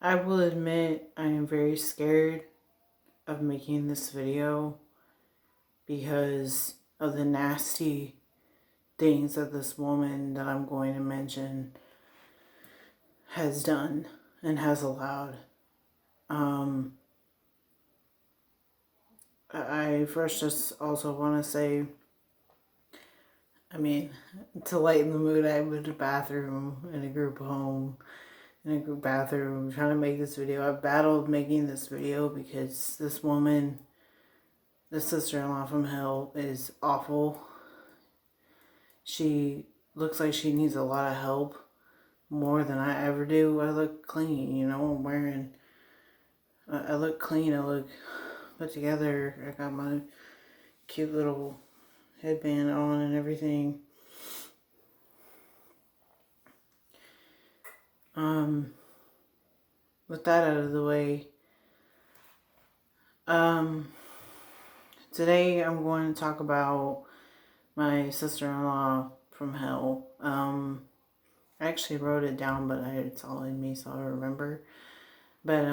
I will admit I am very scared of making this video because of the nasty things that this woman that I'm going to mention has done and has allowed. I first just also want to say, to lighten the mood, I moved to a bathroom in a group home, in a group bathroom, trying to make this video. I battled making this video because this woman, the sister-in-law from hell, is awful. She looks like she needs a lot of help, more than I ever do. I look clean, I look clean, I look put together. I got my cute little headband on and everything. With that out of the way, today I'm going to talk about my sister-in-law from hell. I actually wrote it down, but it's all in me, so I remember. But,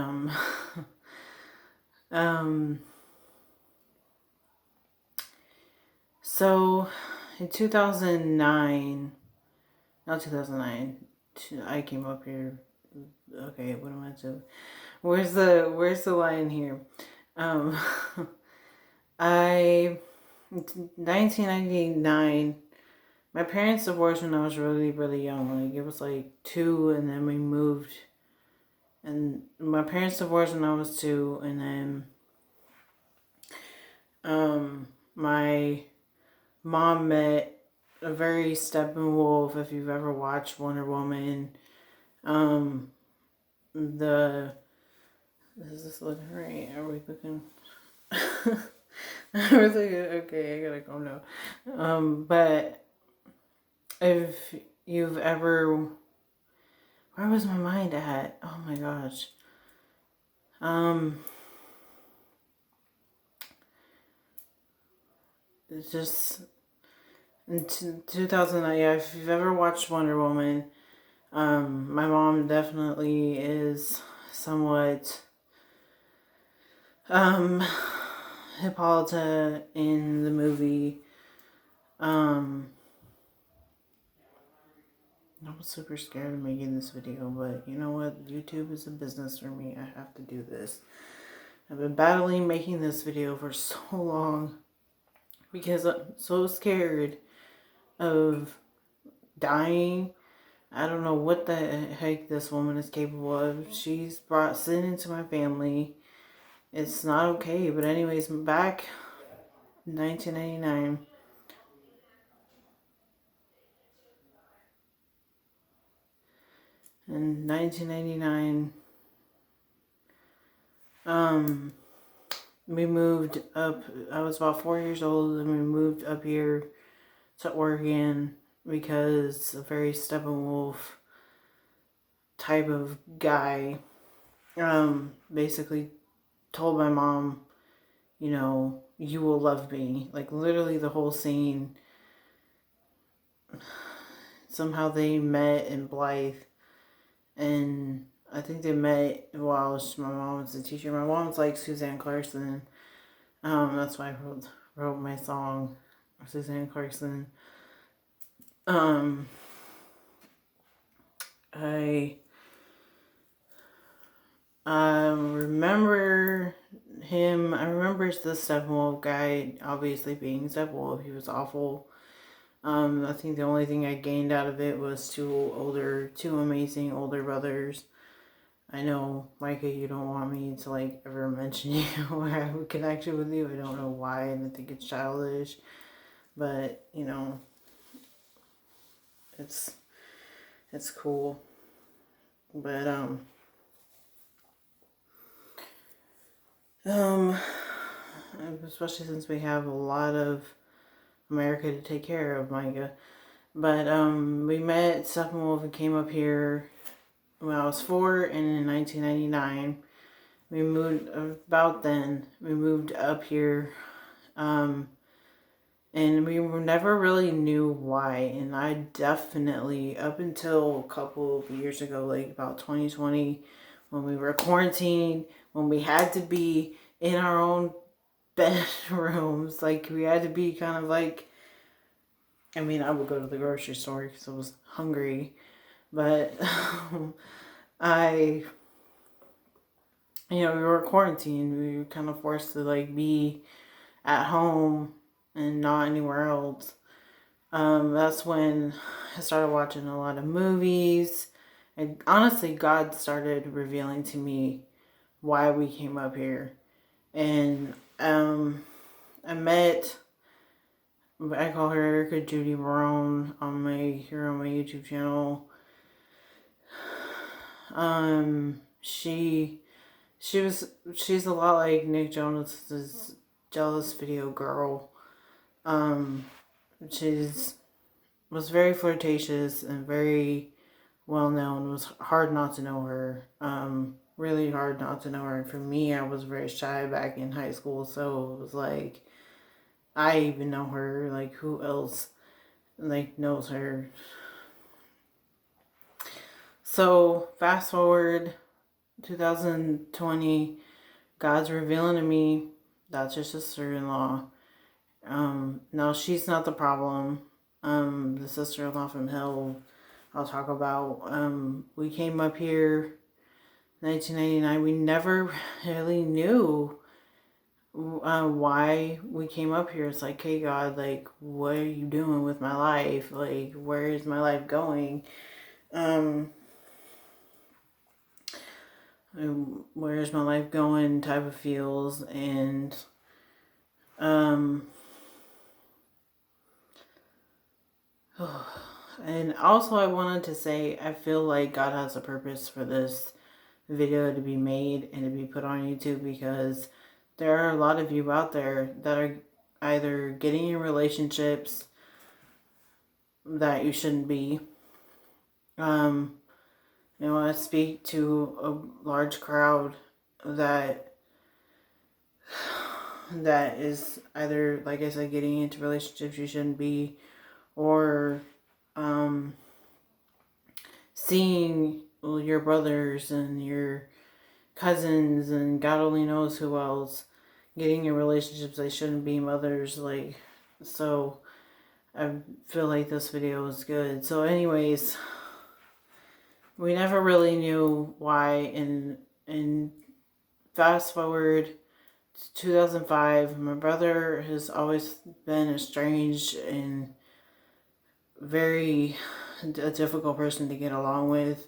so in 2009, not 2009, I came up here. Okay, what am I doing? Where's the line here? I 1999. My parents divorced when I was really, really young. Like, it was like 2, and then we moved. And my parents divorced when I was 2, and then my mom met a very Steppenwolf. If you've ever watched Wonder Woman, is this looking right? Are we looking? I was like, okay, I gotta calm down. But if you've ever, where was my mind at? Oh my gosh. It's just in 2009. Yeah, if you've ever watched Wonder Woman, my mom definitely is somewhat Hippolyta in the movie. I was super scared of making this video, but you know what? YouTube is a business for me. I have to do this. I've been battling making this video for so long because I'm so scared of dying. I don't know what the heck this woman is capable of. She's brought sin into my family. It's not okay. But anyways, back in 1999. In 1999, we moved up. I was about 4 years old, and we moved up here to Oregon because a very Steppenwolf type of guy basically told my mom, you will love me. Like, literally the whole scene. Somehow they met in Blythe, and I think they met while my mom was a teacher. My mom's like Suzanne Clarkson. That's why I wrote my song, Suzanne Clarkson. I remember him. I remember the Steppenwolf guy obviously being Steppenwolf. He was awful. I think the only thing I gained out of it was two amazing older brothers. I know, Micah, you don't want me to like ever mention you or have a connection with you. I don't know why, and I think it's childish, but it's cool. But especially since we have a lot of America to take care of, Micah. But we met Steppenwolf and came up here when I was 4, and in 1999 we moved. About then we moved up here, and we never really knew why. And I definitely, up until a couple of years ago, like about 2020, when we were quarantined, when we had to be in our own bedrooms. Like, we had to be kind of like, I mean, I would go to the grocery store because I was hungry, but I, we were quarantined. We were kind of forced to like be at home and not anywhere else. That's when I started watching a lot of movies. And honestly, God started revealing to me why we came up here. And I met, I call her Erica Judy Barone on my YouTube channel. She's a lot like Nick Jonas's Jealous Video Girl. She's was very flirtatious and very well known. It was hard not to know her. Really hard not to know her. And for me, I was very shy back in high school, so it was like, I even know her. Like, who else like knows her? So fast forward 2020, God's revealing to me that's your sister-in-law. Now she's not the problem. The sister-in-law from hell I'll talk about. We came up here 1999. We never really knew why we came up here. It's like, hey God, like, what are you doing with my life? Like, where is my life going? Where's my life going type of feels. And and also I wanted to say, I feel like God has a purpose for this video to be made and to be put on YouTube, because there are a lot of you out there that are either getting in relationships that you shouldn't be. I speak to a large crowd that is either, like I said, getting into relationships you shouldn't be, or seeing your brothers and your cousins and God only knows who else getting in relationships they shouldn't be, mothers, like, so I feel like this video is good. So anyways, we never really knew why, and fast forward to 2005, my brother has always been estranged and very a difficult person to get along with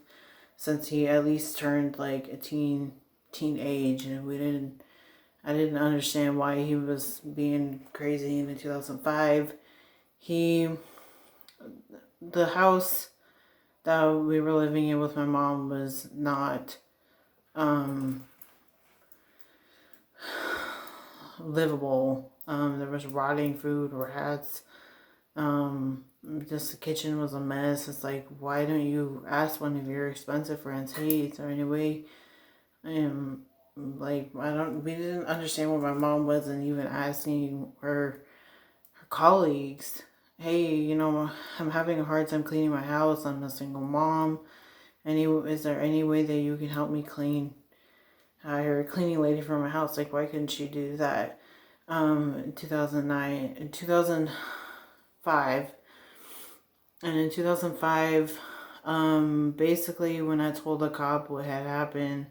since he at least turned like a teen age, and I didn't understand why he was being crazy in 2005. The house that we were living in with my mom was not livable. There was rotting food, rats. Just the kitchen was a mess. It's like, why don't you ask one of your expensive friends, hey, is there any way? Like, we didn't understand what my mom wasn't even asking her colleagues. Hey, I'm having a hard time cleaning my house. I'm a single mom. Is there any way that you can help me clean? I hired a cleaning lady for my house. Like, why couldn't she do that? In 2009, in 2005, and in 2005, basically when I told the cop what had happened,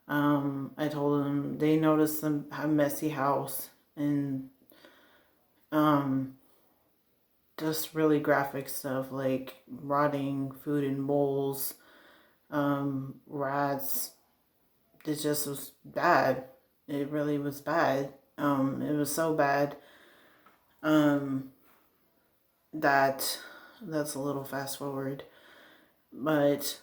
I told them they noticed a messy house and just really graphic stuff like rotting food in bowls, rats. It just was bad. It really was bad. It was so bad that's a little fast forward. But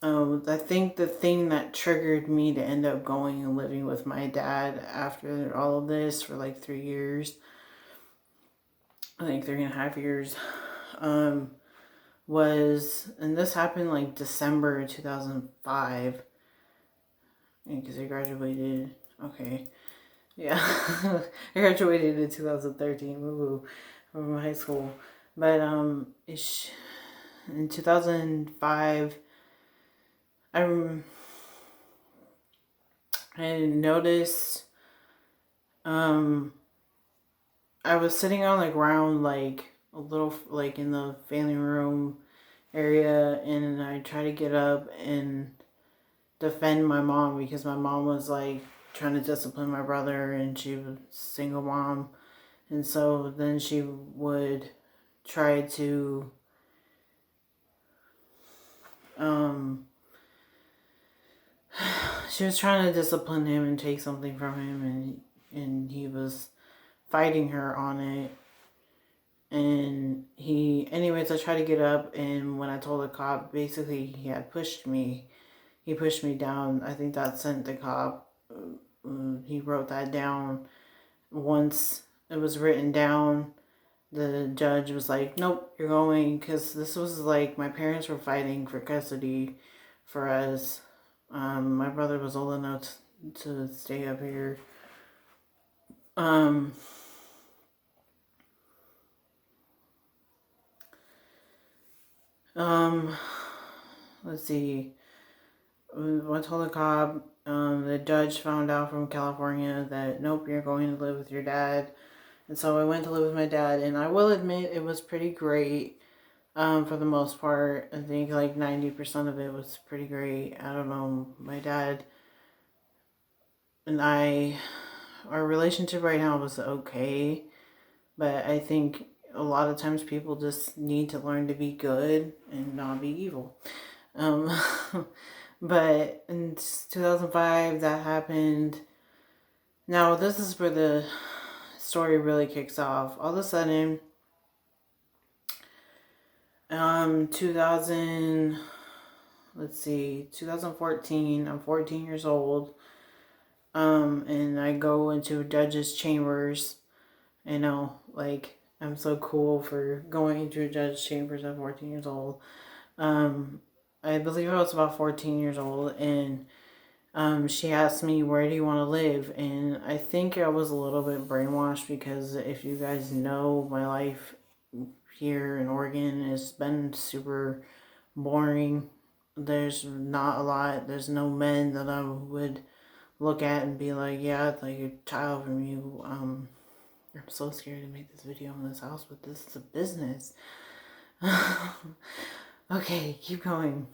I think the thing that triggered me to end up going and living with my dad after all of this for like 3 years, I think 3.5 years, was, and this happened like December 2005, because I graduated, okay, yeah, I graduated in 2013, woo-hoo, from high school, but in 2005, I noticed, I was sitting on the ground, like a little, like in the family room area, and I tried to get up and defend my mom because my mom was like trying to discipline my brother, and she was a single mom, and so then she would try to she was trying to discipline him and take something from him, and he was fighting her on it. And anyways, I tried to get up, and when I told the cop, basically he had pushed me. He pushed me down. I think that sent the cop. He wrote that down. Once it was written down, the judge was like, "Nope, you're going," because this was like my parents were fighting for custody for us. My brother was old enough to stay up here. Let's see. I told the cop. The judge found out from California that nope, you're going to live with your dad. And so I went to live with my dad, and I will admit it was pretty great. For the most part, I think like 90% of it was pretty great. I don't know, my dad and our relationship right now was okay, but I think a lot of times people just need to learn to be good and not be evil. Um, but in 2005, that happened. Now, this is where the story really kicks off. All of a sudden, 2014, I'm 14 years old, and I go into judge's chambers, like, I'm so cool for going into a judge's chambers at 14 years old. I believe I was about 14 years old, and she asked me, "Where do you want to live?" And I think I was a little bit brainwashed, because if you guys know my life here in Oregon, it's been super boring. There's not a lot. There's no men that I would look at and be like, yeah, it's like a child from you. I'm so scared to make this video in this house, but this is a business. Okay, keep going.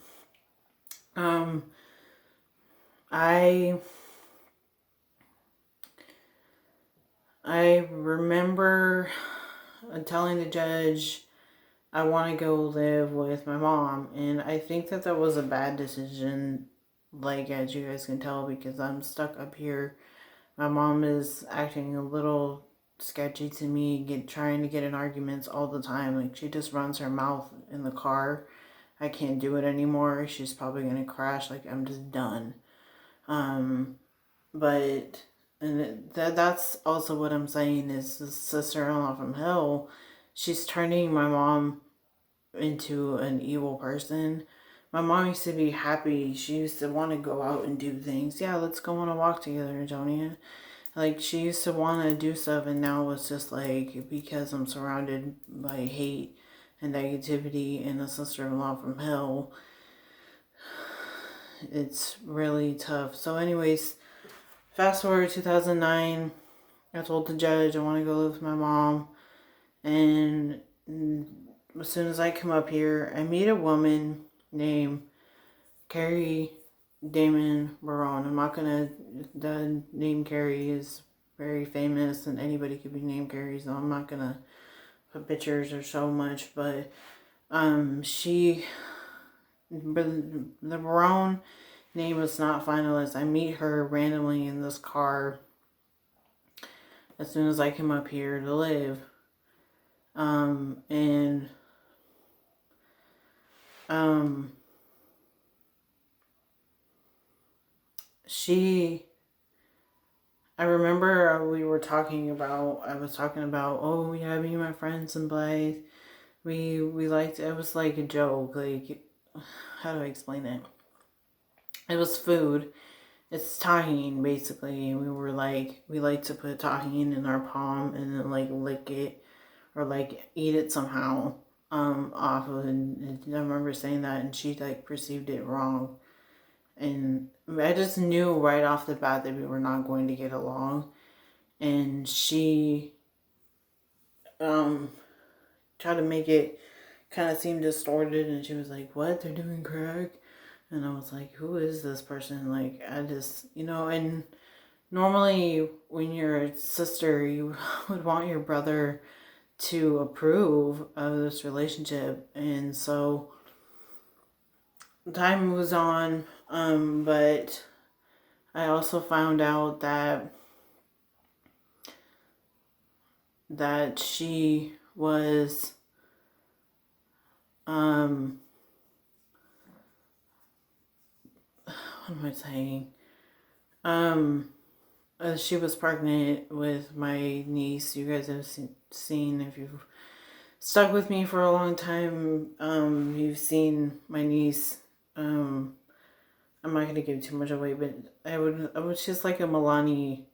I remember telling the judge I want to go live with my mom, and I think that was a bad decision, like, as you guys can tell, because I'm stuck up here. My mom is acting a little sketchy to me, trying to get in arguments all the time. Like, she just runs her mouth in the car. I can't do it anymore. She's probably gonna crash. Like, I'm just done. But and that's also what I'm saying is the sister-in-law from hell. She's turning my mom into an evil person. My mom used to be happy. She used to want to go out and do things. Yeah, let's go on a walk together, Antonia. Like, she used to want to do stuff, and now it's just like, because I'm surrounded by hate and negativity and a sister-in-law from hell, it's really tough. So anyways, fast forward 2009, I told the judge I want to go live with my mom, and as soon as I come up here, I meet a woman named Carrie Damon Barone. I'm not gonna, the name Carrie is very famous, and anybody could be named Carrie, so I'm not gonna put pictures or so much, but the Barone name was not finalized. I meet her randomly in this car as soon as I come up here to live. And I remember we were talking about, I was talking about, oh yeah, me and my friends in Blythe, we liked, it was like a joke, like, how do I explain it? It was food. It's tahini, basically, and we were like, we like to put tahini in our palm and then like lick it or like eat it somehow off of it. And I remember saying that, and she like perceived it wrong. And I just knew right off the bat that we were not going to get along. And she tried to make it kind of seem distorted, and she was like, what, they're doing crack? And I was like, who is this person? Like, I just, and normally when you're a sister, you would want your brother to approve of this relationship. And so time moves on, but I also found out that she was what am I saying? She was pregnant with my niece. You guys have seen, if you've stuck with me for a long time, you've seen my niece. I'm not gonna give too much away, but I was just like a Milani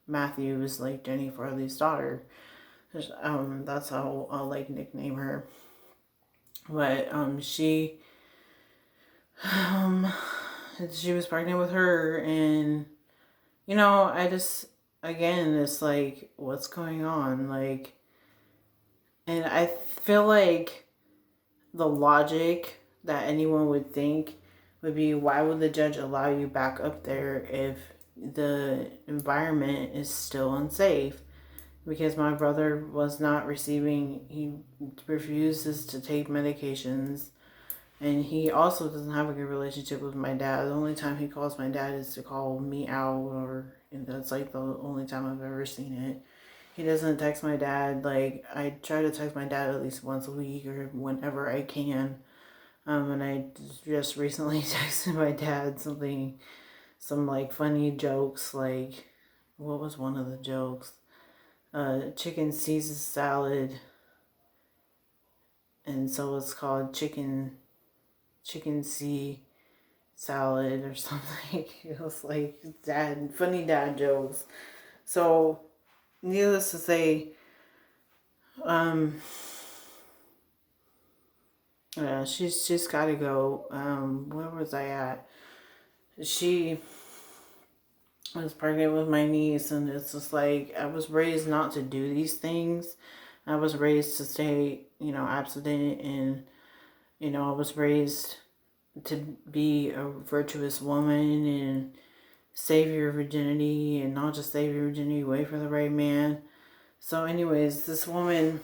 Matthews, like Jenny Farley's daughter. That's how I'll like nickname her. But she was pregnant with her, and I just, again, it's like, what's going on? Like, and I feel like the logic that anyone would think would be, why would the judge allow you back up there if the environment is still unsafe? Because my brother was not receiving, he refuses to take medications, and he also doesn't have a good relationship with my dad. The only time he calls my dad is to call me out, and that's like the only time I've ever seen it. He doesn't text my dad. Like, I try to text my dad at least once a week or whenever I can. And I just recently texted my dad some like funny jokes. Like, what was one of the jokes? Chicken Caesar salad, and so it's called chicken sea salad or something. It was like funny dad jokes. So, needless to say, she's got to go. Where was I at? She was pregnant with my niece, and it's just like, I was raised not to do these things. I was raised to stay, abstinent, and I was raised to be a virtuous woman and save your virginity, and not just save your virginity, wait for the right man. So anyways, this woman,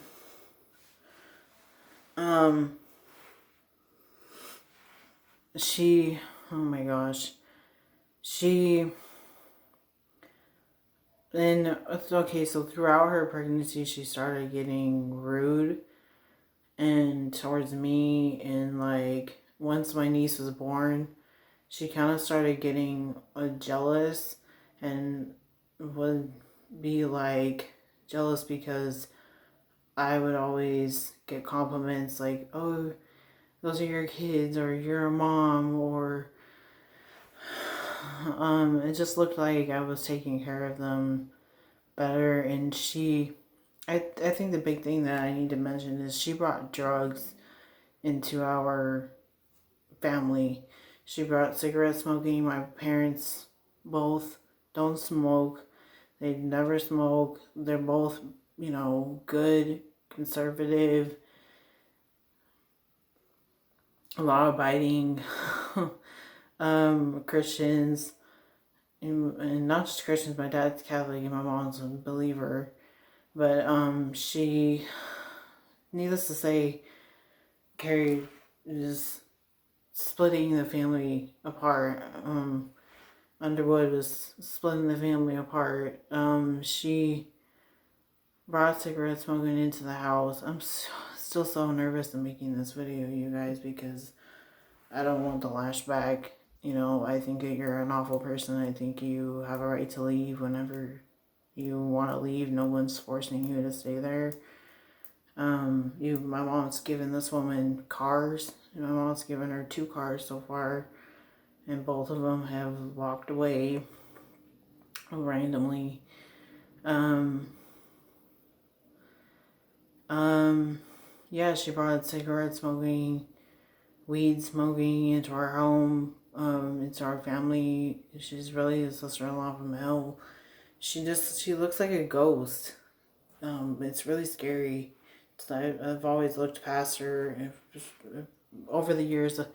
she, oh my gosh, so throughout her pregnancy, she started getting rude and towards me, and like, once my niece was born, she kind of started getting jealous, and would be like jealous because I would always get compliments like, oh, those are your kids, or you're a mom, or it just looked like I was taking care of them better. And I think the big thing that I need to mention is she brought drugs into our family. She brought cigarette smoking. My parents both don't smoke. They never smoke. They're both, good, conservative, law-abiding Christians. And not just Christians. My dad's Catholic and my mom's a believer. But she, needless to say, Carrie is splitting the family apart. Underwood was splitting the family apart. She brought cigarette smoking into the house. I'm still so nervous in making this video, you guys, because I don't want the lashback. I think that you're an awful person. I think you have a right to leave whenever you want to leave. No one's forcing you to stay there. My mom's given this woman cars. My mom's given her 2 cars so far, and both of them have walked away randomly. Yeah, she brought cigarette smoking, weed smoking into our home, into our family. She's really a sister-in-law from hell. She looks like a ghost. It's really scary. I've always looked past her. And over the years that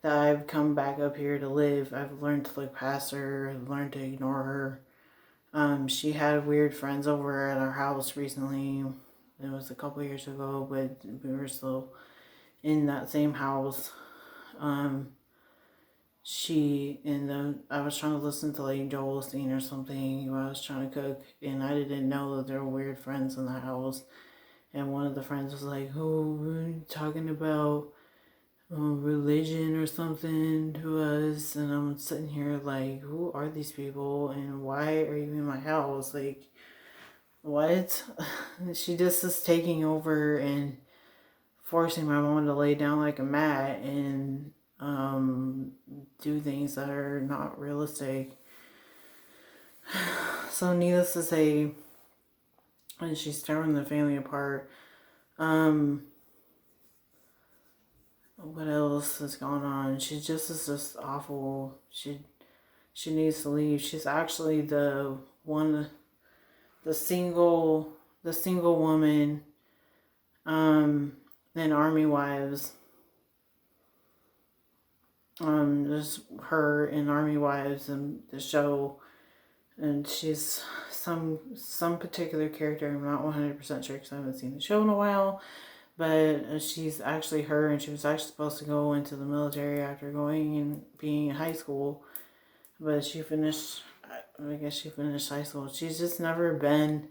I've come back up here to live, I've learned to look past her. I've learned to ignore her. She had weird friends over at our house recently. It was a couple years ago, but we were still in that same house. I was trying to listen to like Joel Osteen or something while I was trying to cook, and I didn't know that there were weird friends in the house. And one of the friends was like, "Oh, we're talking about religion or something to us," and I'm sitting here like, "Who are these people, and why are you in my house? Like, what?" She just is taking over and forcing my mom to lay down like a mat and do things that are not realistic. So needless to say, and she's tearing the family apart. What else is going on? She just is just awful. She needs to leave. She's actually the single woman in Army Wives. There's her in Army Wives and the show, and she's some particular character. I'm not 100% sure because I haven't seen the show in a while, but she's actually her, and she was actually supposed to go into the military after going and being in high school, but she finished, I guess she finished high school. She's just never been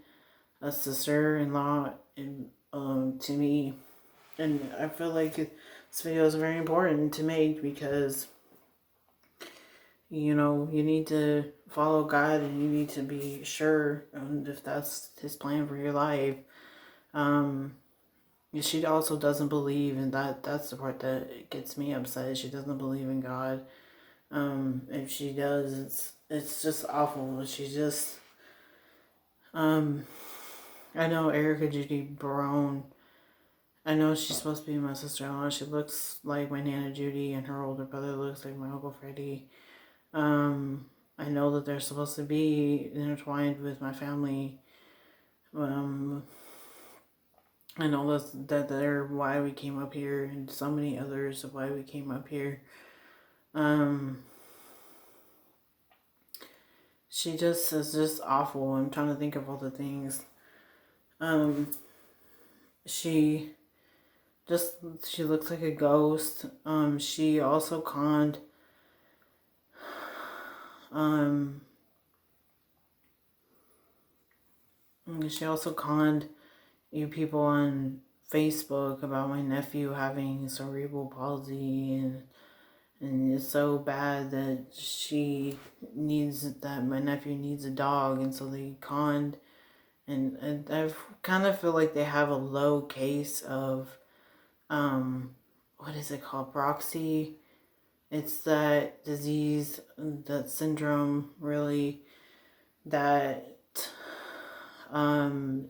a sister-in-law to me, and I feel like this video is very important to make because, you know, you need to follow God and you need to be sure if that's His plan for your life. She also doesn't believe in that. That's the part that gets me upset. She doesn't believe in God. If she does, it's just awful. She's just, I know Erica Judy Barone. I know she's supposed to be my sister-in-law. She looks like my Nana Judy, and her older brother looks like my Uncle Freddie. I know that they're supposed to be intertwined with my family. I know that they're why we came up here, and so many others of why we came up here. She just is just awful. I'm trying to think of all the things. She looks like a ghost. She also conned you people on Facebook about my nephew having cerebral palsy, and it's so bad that my nephew needs a dog, and so they conned, and I kind of feel like they have a low case of, what is it called, Broxy. It's that disease, that syndrome, really, that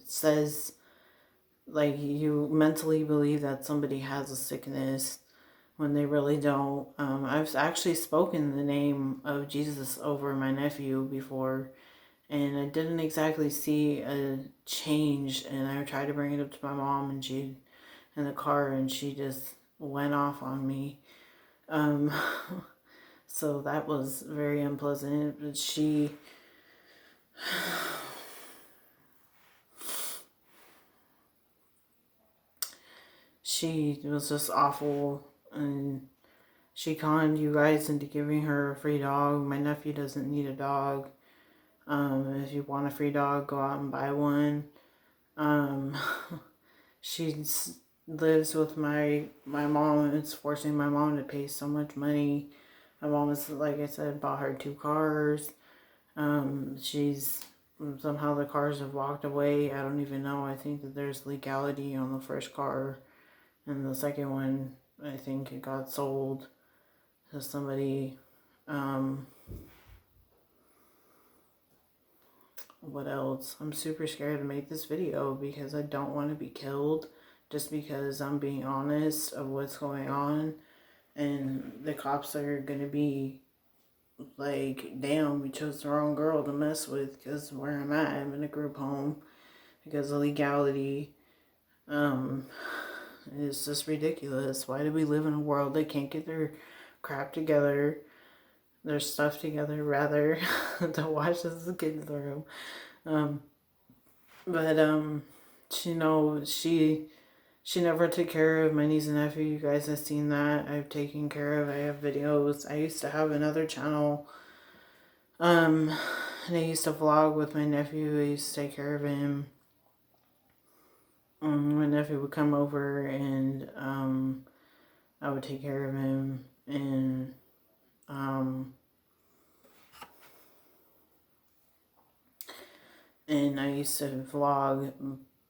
says, like, you mentally believe that somebody has a sickness when they really don't. I've actually spoken the name of Jesus over my nephew before, and I didn't exactly see a change, and I tried to bring it up to my mom, and she, in the car, and she just went off on me. So that was very unpleasant, but she was just awful, and she conned you guys into giving her a free dog. My nephew doesn't need a dog. If you want a free dog, go out and buy one. She lives with my mom, and it's forcing my mom to pay so much money. My mom has, like I said, bought her 2 cars. Somehow the cars have walked away. I don't even know. I think that there's legality on the first car, and the second one, I think it got sold to somebody. What else? I'm super scared to make this video because I don't want to be killed, just because I'm being honest of what's going on. And the cops are gonna be like, damn, we chose the wrong girl to mess with, because where I'm at, I'm in a group home because of legality. It's just ridiculous. Why do we live in a world that can't get their crap together, their stuff together, rather, to watch this kid through? But she never took care of my niece and nephew. You guys have seen that. I've taken care of. I have videos. I used to have another channel. And I used to vlog with my nephew. I used to take care of him. My nephew would come over, and I would take care of him. And I used to vlog,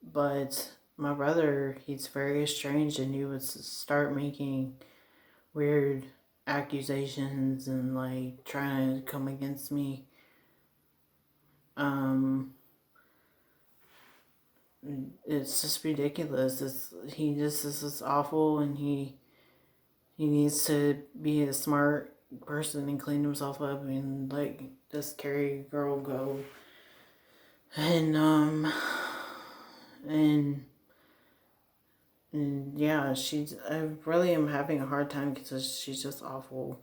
but my brother, he's very estranged, and he would start making weird accusations and like trying to come against me. It's just ridiculous. This is awful, and he needs to be a smart person and clean himself up and like just carry a girl go. And yeah, I really am having a hard time because she's just awful.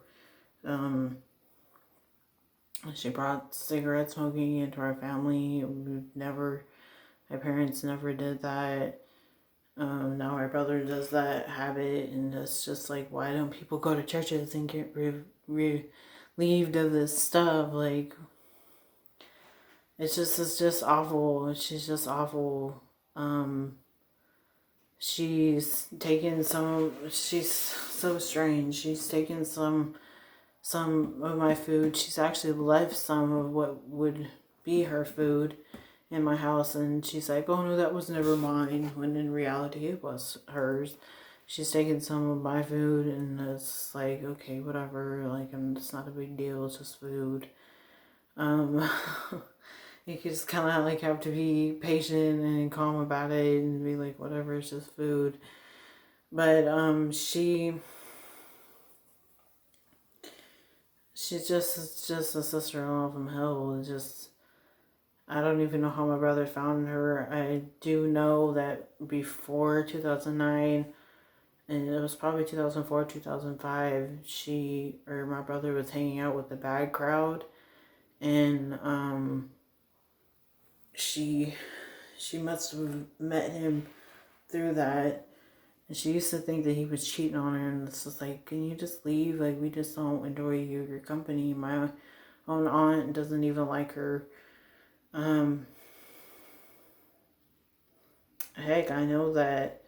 She brought cigarette smoking into our family. My parents never did that. Now my brother does that habit, and it's just like, why don't people go to churches and get relieved of this stuff? Like, it's just awful. She's just awful. She's so strange. She's taken some of my food. She's actually left some of what would be her food in my house, and she's like, oh no, that was never mine, when in reality it was hers. She's taken some of my food, and it's like, okay, whatever, like, it's not a big deal, it's just food. You just kind of like have to be patient and calm about it and be like, whatever, it's just food. But she's just a sister-in-law from hell. It's just, I don't even know how my brother found her. I do know that before 2009, and it was probably 2004, 2005, my brother was hanging out with the bad crowd, and she must have met him through that. And she used to think that he was cheating on her, and it's just like, can you just leave? Like, we just don't enjoy your company. My own aunt doesn't even like her. Heck, I know that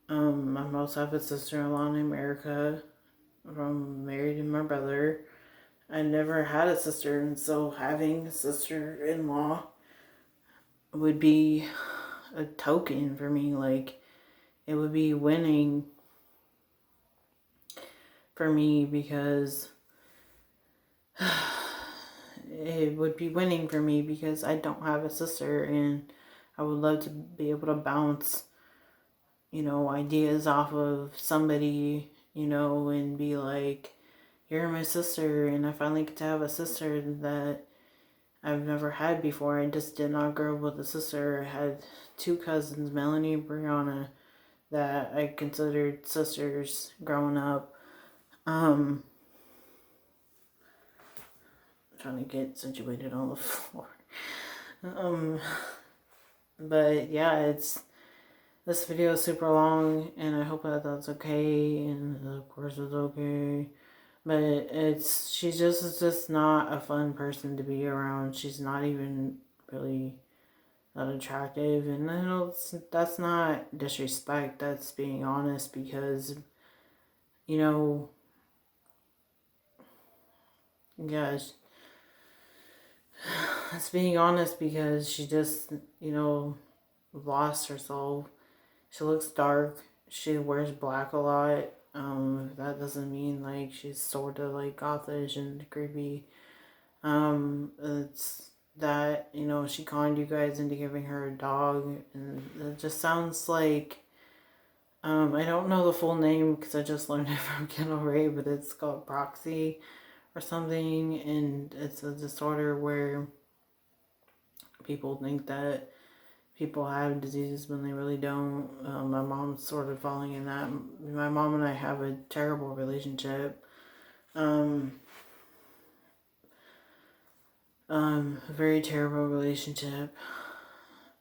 I also have a sister-in-law named Erica. I'm married to my brother. I never had a sister, and so having a sister-in-law would be a token for me. Like, it would be winning for me, because it would be winning for me because I don't have a sister, and I would love to be able to bounce, ideas off of somebody, and be like, you're my sister, and I finally get to have a sister that I've never had before. I just did not grow up with a sister. I had two cousins, Melanie and Brianna, that I considered sisters growing up. Trying to get situated on the floor. But yeah, this video is super long, and I hope that that's okay, and of course it's okay. But she's just not a fun person to be around. She's not even really that attractive, and I know that's not disrespect. That's being honest, because gosh, that's being honest, because she just lost herself. She looks dark. She wears black a lot. That doesn't mean like she's sort of like gothish and creepy. It's that, she conned you guys into giving her a dog, and it just sounds like I don't know the full name because I just learned it from Kendall Ray, but it's called proxy or something, and it's a disorder where people think that people have diseases when they really don't. My mom's sort of falling in that. My mom and I have a terrible relationship. A very terrible relationship.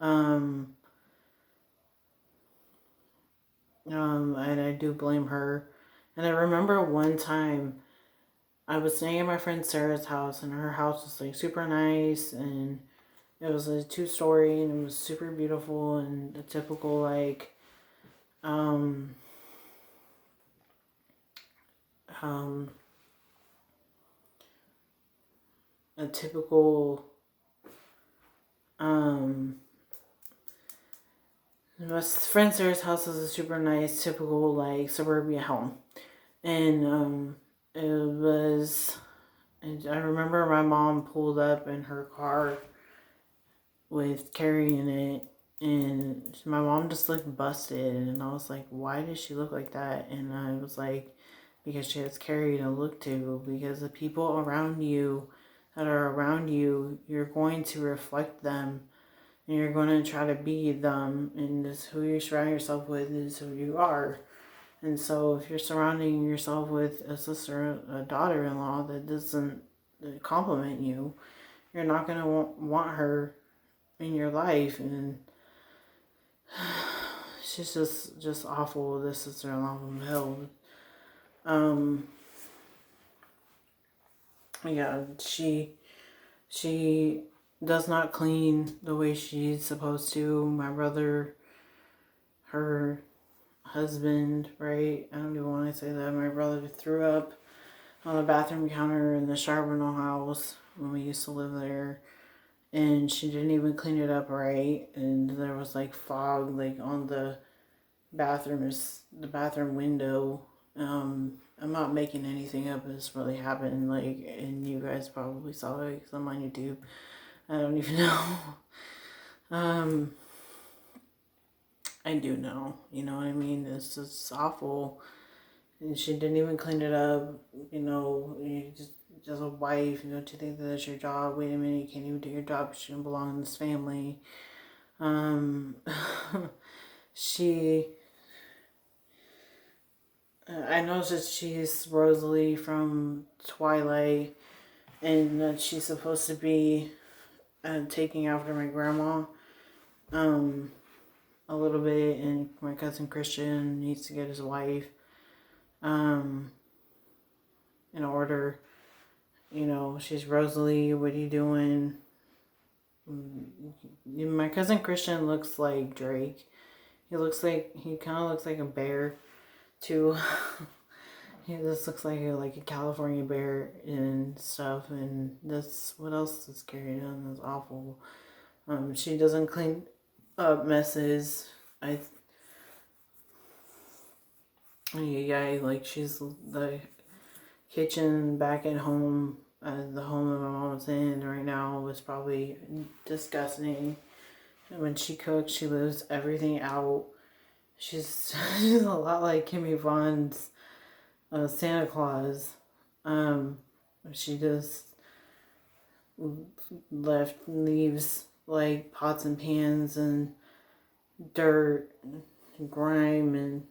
And I do blame her. And I remember one time I was staying at my friend Sarah's house, and her house was like super nice, and it was a 2-story, and it was super beautiful, and a typical like um um a typical my friend Sarah's house was a super nice typical like suburbia home, and it was, and I remember my mom pulled up in her car with Carrie in it, and my mom just looked busted, and I was like, why does she look like that? And I was like, because she has Carrie to look to, because the people around you that are around you, you're going to reflect them, and you're going to try to be them, and this, who you surround yourself with is who you are. And so if you're surrounding yourself with a sister, a daughter-in-law that doesn't compliment you, you're not going to want her in your life. And she's just awful. This sister-in-law from hell. Yeah, she does not clean the way she's supposed to. My brother, her husband, right? I don't even want to say that. My brother threw up on the bathroom counter in the Charbonneau house when we used to live there, and she didn't even clean it up right, and there was like fog like on the bathroom window. I'm not making anything up. This really happened, like, and you guys probably saw it because I'm on YouTube. I don't even know. I do know, you know what I mean? It's just awful. And she didn't even clean it up, you know, you just a wife, you know, to think that that's your job. Wait a minute, you can't even do your job. You shouldn't belong in this family. She, I know that she's Rosalie from Twilight, and that she's supposed to be taking after my grandma a little bit, and my cousin Christian needs to get his wife in order. You know, she's Rosalie, what are you doing? My cousin Christian looks like Drake. He kind of looks like a bear too. He just looks like a California bear and stuff, and that's what else is carried on. That's awful. She doesn't clean up messes. Yeah, like she's the kitchen back at home, the home that my mom's in right now, was probably disgusting. And when she cooks, she leaves everything out. She's she's a lot like Kimmy Vaughn's Santa Claus. She just leaves like pots and pans and dirt and grime and